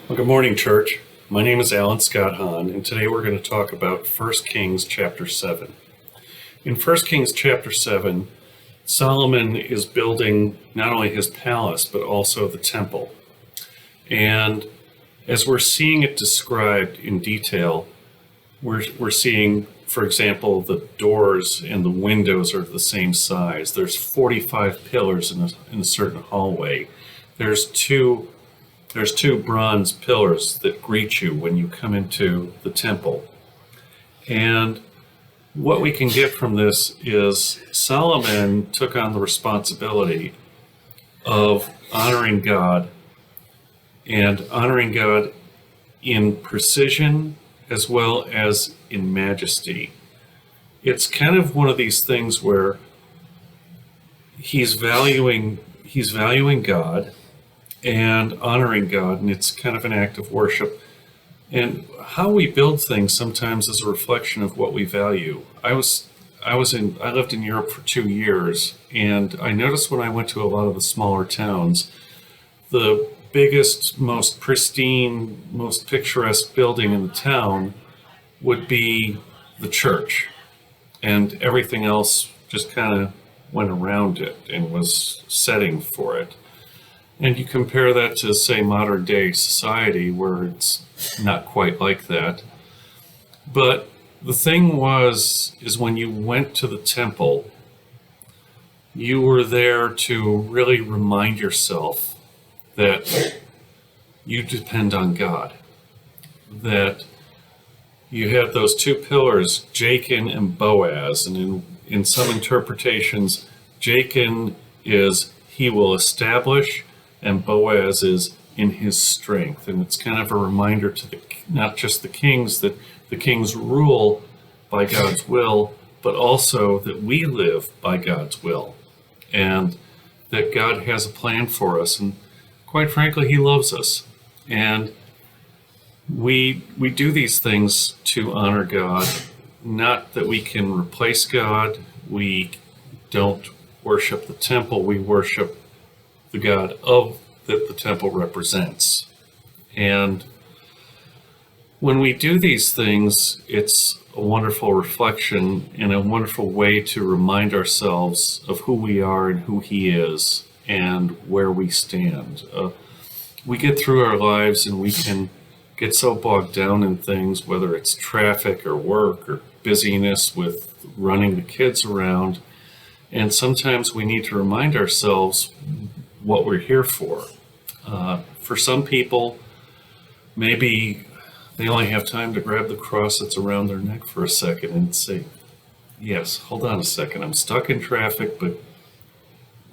Well, good morning, church. My name is Alan Scott Hahn, and today we're going to talk about 1 Kings chapter 7. In 1 Kings chapter 7, Solomon is building not only his palace, but also the temple. And as we're seeing it described in detail, we're seeing, for example, the doors and the windows are the same size. There's 45 pillars in a certain hallway. There's two bronze pillars that greet you when you come into the temple. And what we can get from this is Solomon took on the responsibility of honoring God, and honoring God in precision as well as in majesty. It's kind of one of these things where he's valuing God and honoring God, and it's kind of an act of worship. And how we build things sometimes is a reflection of what we value. I lived in Europe for 2 years, and I noticed when I went to a lot of the smaller towns, the biggest, most pristine, most picturesque building in the town would be the church, and everything else just kind of went around it and was setting for it. And you compare that to, say, modern day society where it's not quite like that. But the thing is when you went to the temple, you were there to really remind yourself that you depend on God, that you had those two pillars, Jachin and Boaz, and in some interpretations, Jachin is he will establish, and Boaz is in his strength. And it's kind of a reminder to not just the kings, that the kings rule by God's will, but also that we live by God's will, and that God has a plan for us. And quite frankly, he loves us. And we do these things to honor God, not that we can replace God. We don't worship the temple, we worship the God that the temple represents. And when we do these things, it's a wonderful reflection and a wonderful way to remind ourselves of who we are and who he is and where we stand. We get through our lives and we can get so bogged down in things, whether it's traffic or work or busyness with running the kids around. And sometimes we need to remind ourselves what we're here for. For some people, maybe they only have time to grab the cross that's around their neck for a second and say, yes, hold on a second, I'm stuck in traffic, but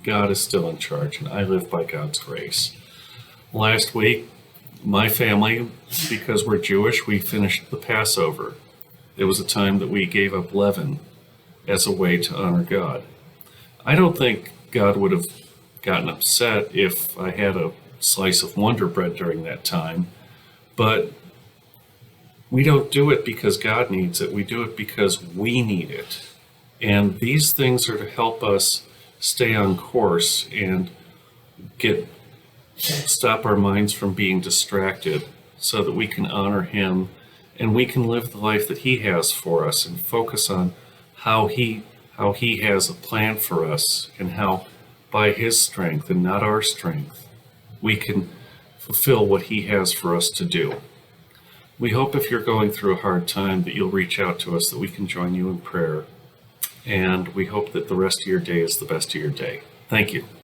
God is still in charge, and I live by God's grace. Last week, my family, because we're Jewish, we finished the Passover. It was a time that we gave up leaven as a way to honor God. I don't think God would have gotten upset if I had a slice of Wonder Bread during that time, but we don't do it because God needs it. We do it because we need it. And these things are to help us stay on course and stop our minds from being distracted so that we can honor him and we can live the life that he has for us and focus on how he has a plan for us, and how by his strength and not our strength we can fulfill what he has for us to do. We hope if you're going through a hard time that you'll reach out to us, that we can join you in prayer. And we hope that the rest of your day is the best of your day. Thank you.